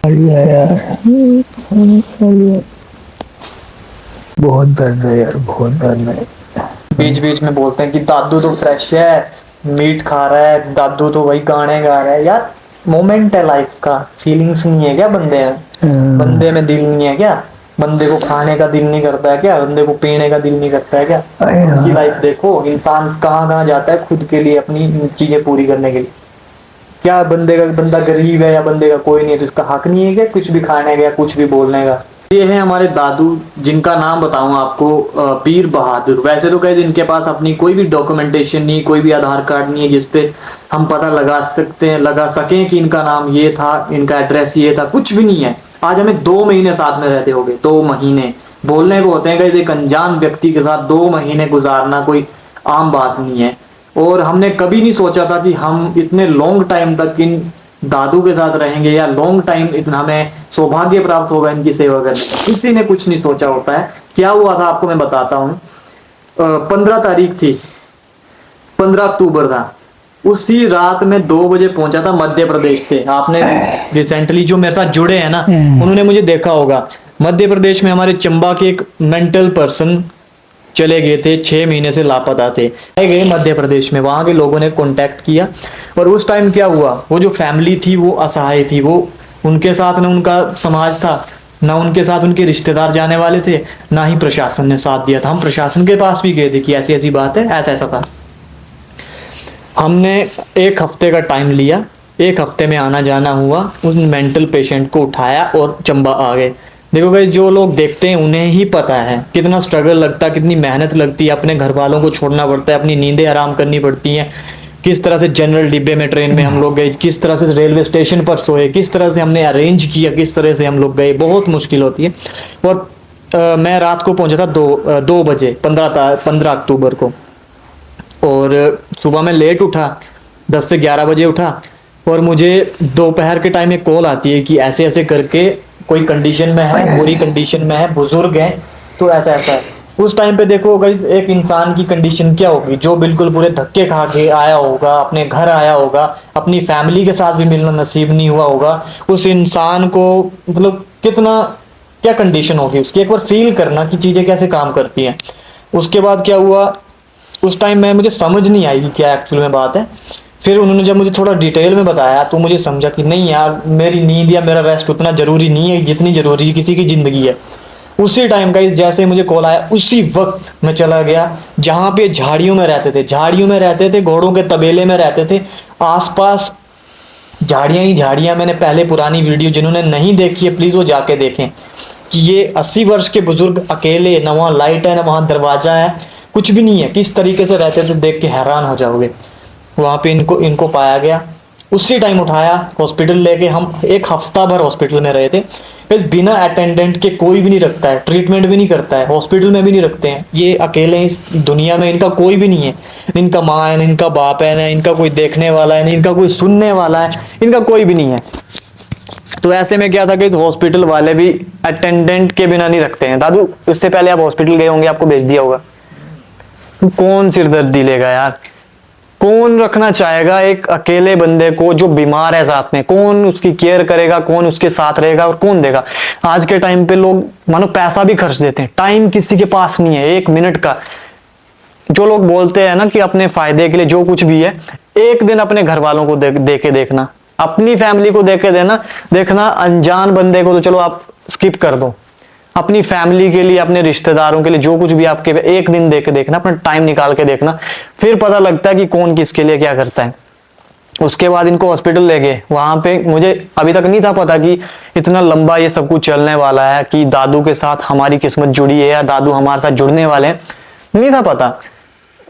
बढ़िया यार, बहुत दर्द है यार, बहुत दर्द है। बीच बीच में बोलते हैं कि दादू तो फ्रेश है, मीट खा रहा है, दादू तो वही गाने गा रहा है। यार मोमेंट है लाइफ का, फीलिंग्स नहीं है क्या बंदे में? बंदे में दिल नहीं है क्या? बंदे को खाने का दिल नहीं करता है क्या? बंदे को पीने का दिल नहीं करता है क्या? अरे उनकी लाइफ हाँ, देखो, इंसान कहाँ कहाँ जाता है खुद के लिए, अपनी चीजें पूरी करने के लिए। क्या बंदा गरीब है या बंदे का कोई नहीं है तो इसका हक नहीं है क्या कुछ भी खाने का या कुछ भी बोलने का? ये है हमारे दादू, जिनका नाम बताऊं आपको, पीर बहादुर। वैसे तो कहीं इनके पास अपनी कोई भी डॉक्यूमेंटेशन नहीं, कोई भी आधार कार्ड नहीं है जिसपे हम पता लगा सकें कि इनका नाम ये था, इनका एड्रेस ये था, कुछ भी नहीं है। आज हमें 2 महीने साथ में रहते हो गए, 2 महीने। बोलने को होते हैं कि एक अनजान व्यक्ति के साथ 2 महीने गुजारना कोई आम बात नहीं है। और हमने कभी नहीं सोचा था कि हम इतने लॉन्ग टाइम तक इन दादू के साथ रहेंगे, या लॉन्ग टाइम इतना हमें सौभाग्य प्राप्त होगा इनकी सेवा करने का। किसी ने कुछ नहीं सोचा होता है। क्या हुआ था आपको मैं बताता हूँ। 15 तारीख थी, 15 अक्टूबर था। उसी रात में 2 बजे पहुंचा था मध्य प्रदेश से। आपने रिसेंटली जो मेरे साथ जुड़े हैं ना, उन्होंने मुझे देखा होगा। मध्य प्रदेश में हमारे चंबा के एक मेंटल पर्सन चले गए थे, 6 महीने से लापता थे। आए गए मध्य प्रदेश में, वहां के लोगों ने कांटेक्ट किया। और उस टाइम क्या हुआ, वो जो फैमिली थी वो असहाय थी। वो उनके साथ ना उनका समाज था, ना उनके साथ उनके रिश्तेदार जाने वाले थे, ना ही प्रशासन ने साथ दिया था। हम प्रशासन के पास भी गए थे कि ऐसी ऐसी बात है, ऐसा ऐसा था। हमने 1 हफ्ते का टाइम लिया, 1 हफ्ते में आना जाना हुआ। उस मेंटल पेशेंट को उठाया और चंबा आ गए। देखो भाई, जो लोग देखते हैं उन्हें ही पता है कितना स्ट्रगल लगता है, कितनी मेहनत लगती है। अपने घर वालों को छोड़ना पड़ता है, अपनी नींदें हराम करनी पड़ती हैं। किस तरह से जनरल डिब्बे में ट्रेन में हम लोग गए, किस तरह से रेलवे स्टेशन पर सोए, किस तरह से हमने अरेंज किया, किस तरह से हम लोग गए, बहुत मुश्किल होती है। और मैं रात को पहुंचा था 2 बजे, 15 अक्टूबर को। और सुबह में लेट उठा, 10 से 11 बजे उठा। और मुझे दोपहर के टाइम एक कॉल आती है कि ऐसे ऐसे करके कोई कंडीशन में है, बुरी कंडीशन में है, बुजुर्ग है, तो ऐसा ऐसा है। उस टाइम पे देखो गाइस, एक इंसान की कंडीशन क्या होगी, जो बिल्कुल पूरे धक्के खा के आया होगा, अपने घर आया होगा, अपनी फैमिली के साथ भी मिलना नसीब नहीं हुआ होगा। उस इंसान को मतलब कितना, क्या कंडीशन होगी उसकी, एक बार फील करना कि चीजें कैसे काम करती हैं। उसके बाद क्या हुआ, उस टाइम में मुझे समझ नहीं आई कि क्या एक्चुअल में बात है। फिर उन्होंने जब मुझे थोड़ा डिटेल में बताया तो मुझे समझा कि नहीं यार, मेरी नींद या मेरा रेस्ट उतना जरूरी नहीं है जितनी जरूरी किसी की जिंदगी है। उसी टाइम का जैसे मुझे कॉल आया, उसी वक्त मैं चला गया जहां पे झाड़ियों में रहते थे, झाड़ियों में रहते थे, घोड़ों के तबेले में रहते थे। आसपास झाड़ियां ही झाड़ियां। मैंने पहले पुरानी वीडियो जिन्होंने नहीं देखी है प्लीज वो जाके देखें कि ये 80 वर्ष के बुजुर्ग अकेले, ना वहाँ लाइट है ना वहाँ दरवाजा है, कुछ भी नहीं है, किस तरीके से रहते थे देख के हैरान हो जाओगे। वहां पे इनको इनको पाया गया, उसी टाइम उठाया, हॉस्पिटल लेके। हम 1 हफ्ता भर हॉस्पिटल में रहे थे। फिर बिना अटेंडेंट के कोई भी नहीं रखता है, ट्रीटमेंट भी नहीं करता है, हॉस्पिटल में भी नहीं रखते हैं। ये अकेले इस दुनिया में, इनका कोई भी नहीं है। इनका माँ है, इनका बाप है, ना इनका कोई देखने वाला है, ना इनका कोई सुनने वाला है, इनका कोई भी नहीं है। तो ऐसे में क्या था कि हॉस्पिटल वाले भी अटेंडेंट के बिना नहीं रखते हैं। दादू, उससे पहले आप हॉस्पिटल गए होंगे, आपको भेज दिया होगा। कौन सिरदर्दी लेगा यार, कौन रखना चाहेगा एक अकेले बंदे को जो बीमार है साथ में? कौन उसकी केयर करेगा, कौन उसके साथ रहेगा और कौन देगा? आज के टाइम पे लोग मानो पैसा भी खर्च देते हैं, टाइम किसी के पास नहीं है 1 मिनट का। जो लोग बोलते हैं ना कि अपने फायदे के लिए जो कुछ भी है, एक दिन अपने घर वालों को दे के देखना, अपनी फैमिली को देके देखना। अनजान बंदे को तो चलो आप स्किप कर दो, अपनी फैमिली के लिए, अपने रिश्तेदारों के लिए जो कुछ भी आपके, एक दिन देके देखना, अपना टाइम निकाल के देखना। फिर पता लगता है कि कौन किसके लिए क्या करता है। उसके बाद इनको हॉस्पिटल ले गए। वहां पे मुझे अभी तक नहीं था पता कि इतना लंबा ये सब कुछ चलने वाला है, कि दादू के साथ हमारी किस्मत जुड़ी है या दादू हमारे साथ जुड़ने वाले हैं, नहीं था पता।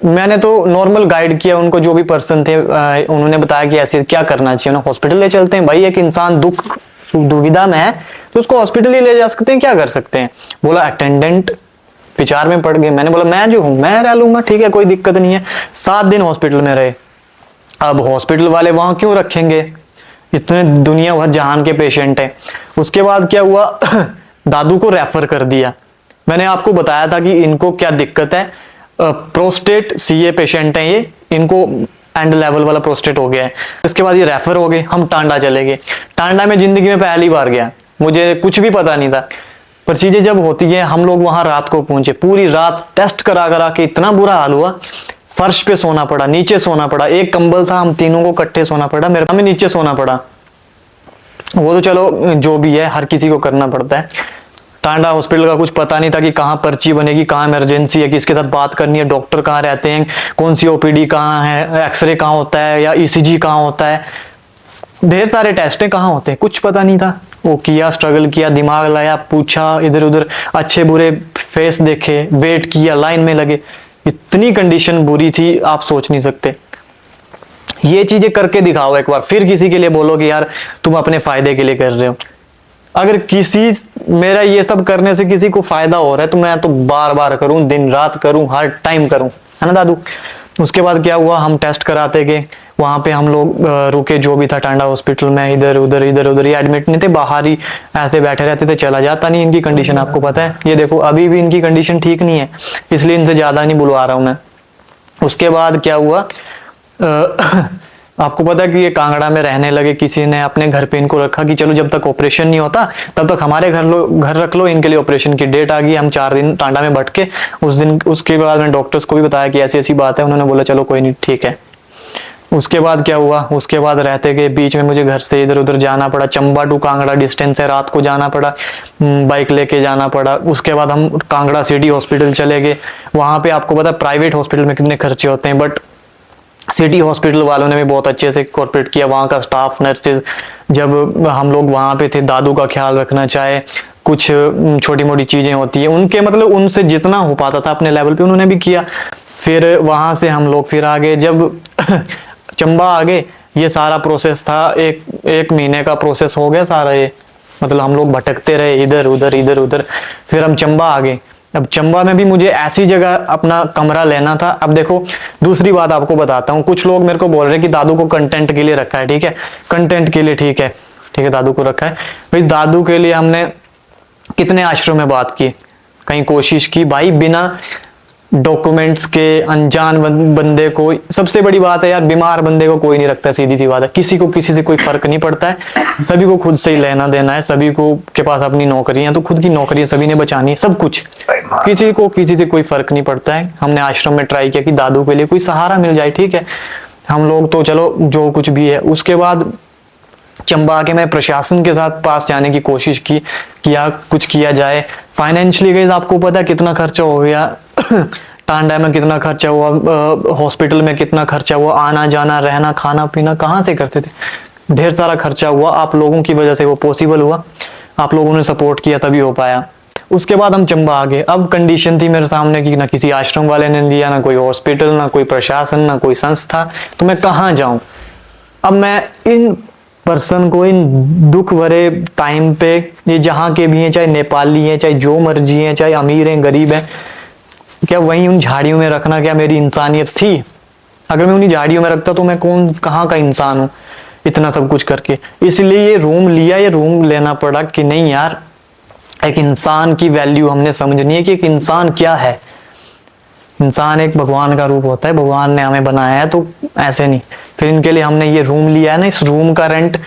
मैंने तो नॉर्मल गाइड किया उनको, जो भी पर्सन थे उन्होंने बताया कि ऐसे क्या करना चाहिए ना, हॉस्पिटल ले चलते हैं भाई। एक इंसान दुविधा में है तो उसको हॉस्पिटल ही ले जा सकते हैं, क्या कर सकते हैं। बोला अटेंडेंट विचार में पड़ गए। मैंने बोला मैं जो हूं मैं रह लूंगा, ठीक है कोई दिक्कत नहीं है। 7 दिन हॉस्पिटल में रहे। अब हॉस्पिटल वाले वहां क्यों रखेंगे, इतने दुनिया भर जहान के पेशेंट है। उसके बाद क्या हुआ दादू को रेफर कर दिया। मैंने आपको बताया था कि इनको क्या दिक्कत है, प्रोस्टेट सीए पेशेंट है ये, इनको एंड लेवल वाला प्रोस्टेट हो गया है। इसके बाद ये रेफर हो गए, हम टांडा चले गए। टांडा में जिंदगी में पहली बार गया, मुझे कुछ भी पता नहीं था, पर चीजें जब होती है, हम लोग वहां रात को पहुंचे, पूरी रात टेस्ट करा करा के इतना बुरा हाल हुआ, फर्श पे सोना पड़ा, नीचे सोना पड़ा, एक कंबल था, हम तीनों को इकट्ठे सोना पड़ा, मेरे हमें नीचे सोना पड़ा। वो तो चलो जो भी है, हर किसी को करना पड़ता है। टांडा हॉस्पिटल का कुछ पता नहीं था कि कहाँ पर्ची बनेगी, कहाँ इमरजेंसी है, किसके साथ बात करनी है, डॉक्टर कहाँ रहते हैं, कौन सी ओपीडी कहाँ है, एक्सरे कहाँ होता है या ईसीजी कहाँ होता है, ढेर सारे टेस्ट कहाँ होते हैं, कुछ पता नहीं था। वो किया, स्ट्रगल किया, दिमाग लाया, पूछा इधर उधर, अच्छे बुरे फेस देखे, वेट किया, लाइन में लगे, इतनी कंडीशन बुरी थी आप सोच नहीं सकते। ये चीजें करके दिखाओ एक बार, फिर किसी के लिए बोलो कि यार तुम अपने फायदे के लिए कर रहे हो। अगर किसी मेरा ये सब करने से किसी को फायदा हो रहा है तो मैं तो बार बार करूं, दिन रात करूं, हर टाइम करूं, है ना दादू। उसके बाद क्या हुआ, हम टेस्ट कराते गए, वहां पे हम लोग रुके, जो भी था टांडा हॉस्पिटल में, इधर उधर ये एडमिट नहीं थे, बाहर ही ऐसे बैठे रहते थे, चला जाता नहीं। इनकी कंडीशन आपको पता है, ये देखो अभी भी इनकी कंडीशन ठीक नहीं है, इसलिए इनसे ज्यादा नहीं बुलवा रहा हूं मैं। उसके बाद क्या हुआ, आपको पता है कि ये कांगड़ा में रहने लगे, किसी ने अपने घर पे इनको रखा कि चलो जब तक ऑपरेशन नहीं होता तब तक हमारे घर रख लो, इनके लिए ऑपरेशन की डेट आ गई। हम 4 दिन टांडा में भटके उस दिन। उसके बाद मैंने डॉक्टर्स को भी बताया कि ऐसी ऐसी बात है, उन्होंने बोला चलो कोई नहीं ठीक है। उसके बाद क्या हुआ, उसके बाद रहते गए, बीच में मुझे घर से इधर उधर जाना पड़ा, चंबा टू कांगड़ा डिस्टेंस है, रात को जाना पड़ा, बाइक लेके जाना पड़ा। उसके बाद हम कांगड़ा सिटी हॉस्पिटल चले गए। वहां पे आपको पता है प्राइवेट हॉस्पिटल में कितने खर्चे होते हैं, बट सिटी हॉस्पिटल वालों ने भी बहुत अच्छे से कोऑपरेट किया। वहाँ का स्टाफ, नर्सेज, जब हम लोग वहाँ पे थे, दादू का ख्याल रखना, चाहे कुछ छोटी मोटी चीजें होती है उनके, मतलब उनसे जितना हो पाता था अपने लेवल पे उन्होंने भी किया। फिर वहां से हम लोग फिर आगे, जब चंबा आ गए, ये सारा प्रोसेस था, एक महीने का प्रोसेस हो गया सारा ये, मतलब हम लोग भटकते रहे इधर उधर। फिर हम चंबा आ गए। अब चंबा में भी मुझे ऐसी जगह अपना कमरा लेना था। अब देखो दूसरी बात आपको बताता हूँ, कुछ लोग मेरे को बोल रहे हैं कि दादू को कंटेंट के लिए रखा है, ठीक है, कंटेंट के लिए ठीक है दादू को रखा है। भाई दादू के लिए हमने कितने आश्रम में बात की, कहीं कोशिश की भाई, बिना डॉक्यूमेंट्स के अनजान बंदे को, सबसे बड़ी बात है यार, बीमार बंदे को कोई नहीं रखता, सीधी सी बात है। किसी को किसी से कोई फर्क नहीं पड़ता है, सभी को खुद से ही लेना देना है, सभी को के पास अपनी नौकरियां, तो खुद की नौकरियां सभी ने बचानी है, सब कुछ, किसी को किसी से कोई फर्क नहीं पड़ता है। हमने आश्रम में ट्राई किया कि दादू के लिए कोई सहारा मिल जाए, ठीक है, हम लोग तो चलो जो कुछ भी है। उसके बाद चंबा के मैं प्रशासन के साथ पास जाने की कोशिश की, किया कुछ किया जाए। फाइनेंशियली गाइस आपको पता है कितना खर्चा हो गया, टांडा में कितना खर्चा हुआ, हॉस्पिटल में कितना खर्चा हुआ, आना जाना, रहना, खाना पीना कहाँ से करते थे, ढेर सारा खर्चा हुआ। आप लोगों की वजह से वो पॉसिबल हुआ, आप लोगों ने सपोर्ट किया तभी हो पाया। उसके बाद हम चंबा आ गए। अब कंडीशन थी मेरे सामने कि ना किसी आश्रम वाले ने लिया, ना कोई हॉस्पिटल, ना कोई प्रशासन, ना कोई संस्था, तो मैं कहाँ जाऊं। अब मैं इन पर्सन को इन दुख भरे टाइम पे, ये जहाँ के भी हैं, चाहे नेपाली हैं, चाहे जो मर्जी हैं, चाहे अमीर हैं, गरीब हैं, क्या वहीं उन झाड़ियों में रखना क्या मेरी इंसानियत थी? अगर मैं उन्हीं झाड़ियों में रखता तो मैं कहाँ का इंसान हूँ इतना सब कुछ करके। इसलिए ये रूम लिया, ये रूम लेना पड़ा कि नहीं यार, एक इंसान की वैल्यू हमने समझनी है कि एक इंसान क्या है। इंसान एक भगवान का रूप होता है, भगवान ने हमें बनाया है, तो ऐसे नहीं। फिर इनके लिए हमने ये रूम लिया है ना, इस रूम का रेंट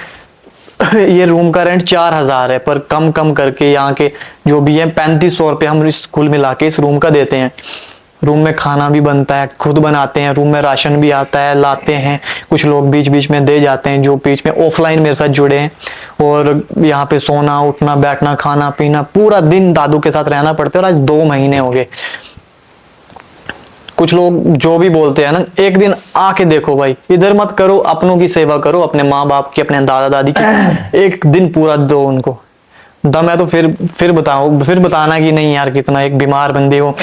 ये रूम का रेंट 4000 है, पर कम करके यहाँ के जो भी है 3500 रुपये हम इस कुल मिला के इस रूम का देते हैं। रूम में खाना भी बनता है, खुद बनाते हैं, रूम में राशन भी आता है, लाते हैं, कुछ लोग बीच बीच में दे जाते हैं जो बीच में ऑफलाइन मेरे साथ जुड़े हैं। और यहाँ पे सोना, उठना, बैठना, खाना पीना, पूरा दिन दादू के साथ रहना पड़ता है। और आज 2 महीने हो गए। कुछ लोग जो भी बोलते हैं ना, एक दिन आके देखो भाई, इधर मत करो, अपनों की सेवा करो, अपने माँ बाप की, अपने दादा दादी की, एक दिन पूरा दो उनको। दम है तो फिर बताओ, फिर बताना कि नहीं यार कितना एक बीमार बंदे हो।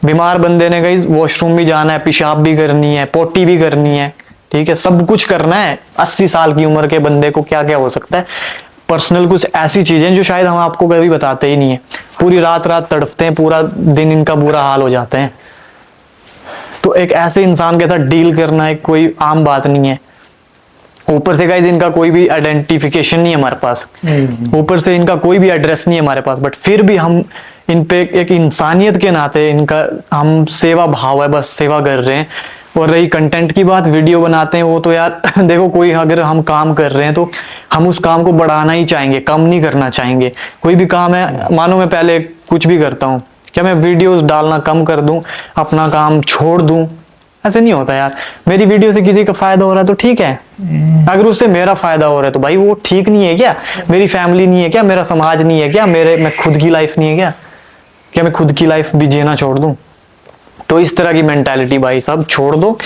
बीमार बंदे ने कहीं वॉशरूम भी जाना है, पेशाब भी करनी है, पोटी भी करनी है, ठीक है, सब कुछ करना है। 80 साल की उम्र के बंदे को क्या क्या हो सकता है, पर्सनल कुछ ऐसी चीजें जो शायद हम आपको कभी बताते ही नहीं है। पूरी रात तड़पते हैं, पूरा दिन इनका बुरा हाल हो जाते हैं। तो एक ऐसे इंसान के साथ डील करना एक कोई आम बात नहीं है। ऊपर से गाइस इनका कोई भी आइडेंटिफिकेशन नहीं है हमारे पास, ऊपर से इनका कोई भी एड्रेस नहीं है हमारे पास, बट फिर भी हम इन पे एक इंसानियत के नाते इनका हम सेवा भाव है, बस सेवा कर रहे हैं। और रही कंटेंट की बात, वीडियो बनाते हैं वो तो यार देखो, कोई अगर हम काम कर रहे हैं तो हम उस काम को बढ़ाना ही चाहेंगे, कम नहीं करना चाहेंगे। कोई भी काम है, मानो मैं पहले कुछ भी करता हूँ, क्या मैं वीडियोस डालना कम कर दूं, अपना काम छोड़ दूं? ऐसे नहीं होता यार। मेरी वीडियो से किसी का फायदा हो रहा है तो ठीक है, अगर उससे मेरा फायदा हो रहा है तो भाई वो ठीक नहीं है क्या? मेरी फैमिली नहीं है क्या? मेरा समाज नहीं है क्या? मैं खुद की लाइफ नहीं है क्या? क्या मैं खुद की लाइफ भी जीना छोड़ दूं? तो इस तरह की मेंटालिटी भाई साहब छोड़ दो।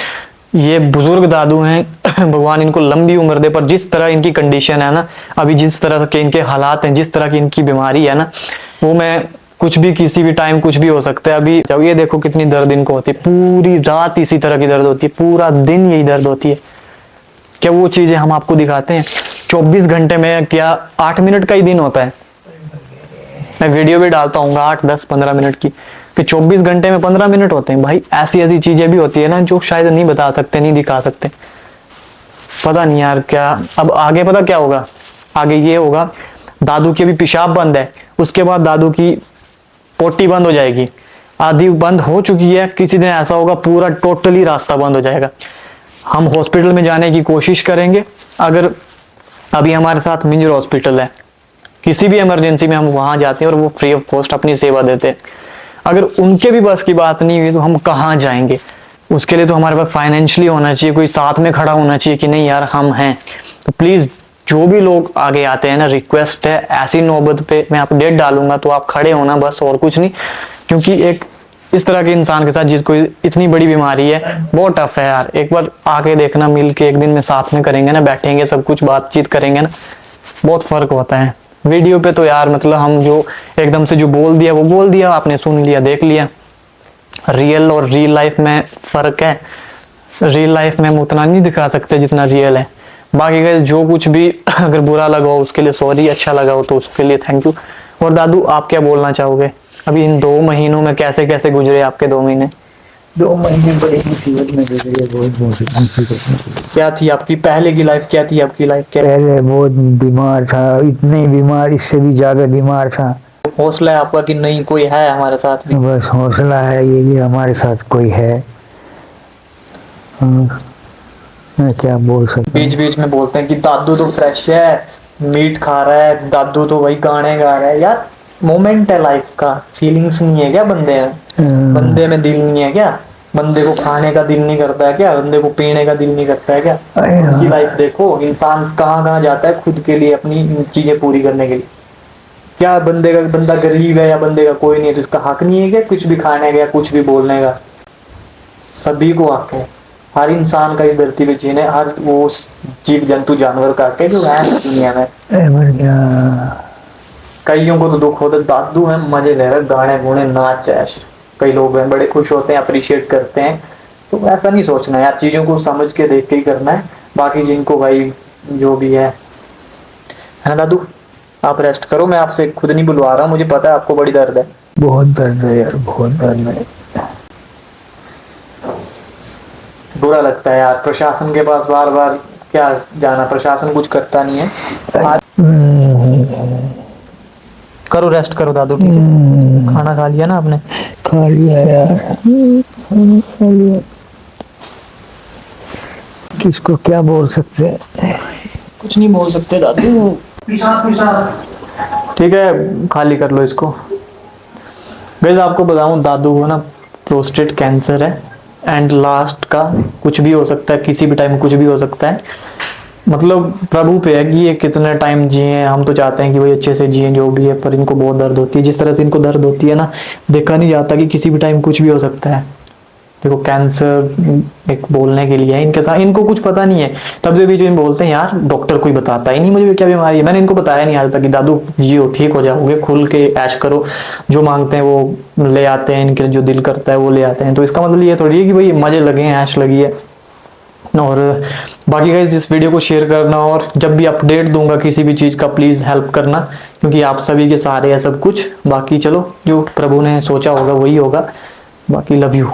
ये बुजुर्ग दादू हैं भगवान इनको लंबी उम्र दे, पर जिस तरह इनकी कंडीशन है ना, अभी जिस तरह के इनके हालात हैं, जिस तरह की इनकी बीमारी है ना, वो मैं कुछ भी किसी भी टाइम कुछ भी हो सकता है। अभी जब ये देखो कितनी दर्द इनको होती है, पूरी रात इसी तरह की दर्द होती है, पूरा दिन यही दर्द होती है। क्या वो चीजें हम आपको दिखाते हैं? 24 घंटे में क्या 8 मिनट का ही दिन होता है? मैं वीडियो भी डालता हूँ 8, 10, 15 मिनट की, कि 24 घंटे में 15 मिनट होते हैं भाई। ऐसी ऐसी चीजें भी होती है ना जो शायद नहीं बता सकते, नहीं दिखा सकते। पता नहीं यार क्या अब आगे, पता क्या होगा आगे? ये होगा दादू की अभी पेशाब बंद है, उसके बाद दादू की पोटी बंद हो जाएगी, आधी बंद हो चुकी है, किसी दिन ऐसा होगा पूरा टोटली रास्ता बंद हो जाएगा। हम हॉस्पिटल में जाने की कोशिश करेंगे। अगर अभी हमारे साथ मिंजर हॉस्पिटल है, किसी भी इमरजेंसी में हम वहां जाते हैं और वो फ्री ऑफ कॉस्ट अपनी सेवा देते हैं। अगर उनके भी बस की बात नहीं हुई तो हम कहाँ जाएंगे? उसके लिए तो हमारे पास फाइनेंशियली होना चाहिए, कोई साथ में खड़ा होना चाहिए कि नहीं यार हम हैं। तो प्लीज जो भी लोग आगे आते हैं ना, रिक्वेस्ट है ऐसी नौबत पे मैं अपडेट डालूंगा तो आप खड़े होना बस, और कुछ नहीं। क्योंकि एक इस तरह के इंसान के साथ जिसको इतनी बड़ी बीमारी है, बहुत टफ है यार। एक बार आके देखना, मिल के एक दिन में साथ में करेंगे ना, बैठेंगे सब कुछ बातचीत करेंगे ना, बहुत फर्क होता है। वीडियो पे तो यार मतलब हम जो एकदम से जो बोल दिया वो बोल दिया, आपने सुन लिया, देख लिया। रियल और रियल लाइफ में फर्क है। रियल लाइफ में हम उतना नहीं दिखा सकते जितना रियल है। बाकी गाइस जो कुछ भी अगर बुरा लगा हो उसके लिए सॉरी, अच्छा लगा हो तो उसके लिए थैंक यू। और दादू आप क्या बोलना चाहोगे? अभी इन 2 महीनों में कैसे कैसे गुजरे आपके 2 महीने? 2 महीने बड़ी मुसीबत में गुजरे, बहुत मुसीबत में। क्या थी आपकी पहले की लाइफ, क्या थी आपकी लाइफ? क्या पहले बहुत बीमार था, इतने बीमार, इससे भी ज्यादा बीमार था। हौसला है आपका कि नहीं कोई है हमारे साथ भी? बस हौसला है ये कि हमारे साथ कोई है। मैं क्या बोल सकता हूँ। बीच बीच में बोलते हैं कि दादू तो फ्रेश है, मीट खा रहा है, दादू तो वही गाने गा रहा है। यार मोमेंट है लाइफ का, फीलिंग्स नहीं है क्या बंदे में? बंदे में दिल नहीं है क्या? बंदे को खाने का दिल नहीं करता है क्या? बंदे को पीने का दिल नहीं करता है क्या? उनकी लाइफ देखो, इंसान कहाँ कहाँ जाता है खुद के लिए, अपनी चीजें पूरी करने के लिए। क्या बंदा गरीब है या बंदे का कोई नहीं है तो इसका हक नहीं है क्या कुछ भी खाने का या कुछ भी बोलने का? सभी को हक है, हर इंसान का इस धरती पे जीने, हर वो जीव जंतु जानवर का हक है जो है दुनिया में। कईयों को तो दुख होता है, दादू है मजे ले रहे, गाने गुने नाच ऐश, कई लोग हैं बड़े खुश होते हैं, अप्रिशिएट करते हैं। तो ऐसा नहीं सोचना यार, चीजों को समझ के देख के ही करना है। बाकी जिनको भाई जो भी है ना दादू, आप रेस्ट करो, मैं आपसे खुद नहीं बुलवा रहा हूँ, मुझे पता है आपको बड़ी दर्द है। बहुत दर्द है यार, बहुत दर्द है। बुरा लगता है यार, प्रशासन के पास बार बार क्या जाना, प्रशासन कुछ करता नहीं है। करो रेस्ट करो दादू, ठीक है? खाना खा लिया ना आपने? खा लिया यार, खा लिया। किसको क्या बोल सकते हैं? कुछ नहीं बोल सकते दादू। ठीक है, खाली कर लो इसको। गाइस आपको बताऊं, दादू को ना प्रोस्टेट कैंसर है, एंड लास्ट का कुछ भी हो सकता है, किसी भी टाइम कुछ भी हो सकता है। मतलब प्रभु पे है कि ये कितना टाइम जिए। हम तो चाहते हैं कि भाई अच्छे से जिए जो भी है, पर इनको बहुत दर्द होती है। जिस तरह से इनको दर्द होती है ना, देखा नहीं जाता कि किसी भी टाइम कुछ भी हो सकता है। देखो कैंसर एक बोलने के लिए है इनके साथ, इनको कुछ पता नहीं है। तब जो भी जो बोलते हैं यार डॉक्टर कोई बताता ही नहीं मुझे क्या बीमारी है। मैंने इनको बताया नहीं आज तक कि दादू जियो, ठीक हो जाओगे, खुल के ऐश करो, जो मांगते हैं वो ले आते हैं, इनके जो दिल करता है वो ले आते हैं। तो इसका मतलब ये थोड़ी है कि भाई मजे लगे हैं, ऐश लगी है। और बाकी गाइस इस वीडियो को शेयर करना, और जब भी अपडेट दूंगा किसी भी चीज का प्लीज हेल्प करना, क्योंकि आप सभी के सहारे है सब कुछ। बाकी चलो, जो प्रभु ने सोचा होगा वही होगा। बाकी लव यू।